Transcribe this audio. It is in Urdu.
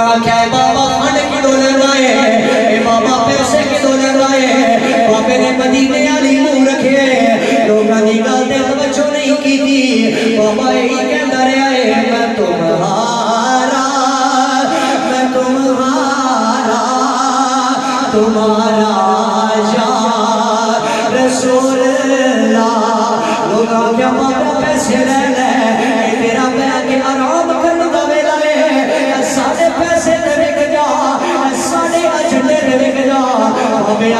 آکھیا بابا فنڈ کدوں لینا ہے بابا پیسے کدوں لینا ہے بابے نے مدینے والی منہ رکھے لوگاں دی گل تے توجہ نہیں کیتی بابا یہی کہندا رہیا ہے میں تمہارا تمہارا یا رسول اللہ لوگاں کیا بابا پیسے لے لے تیرا بیٹھ کے آرام کرنے دا ویلا ہے ساڈے پیسے تے وک جا ساڈے اجڑے تے وک جا بابے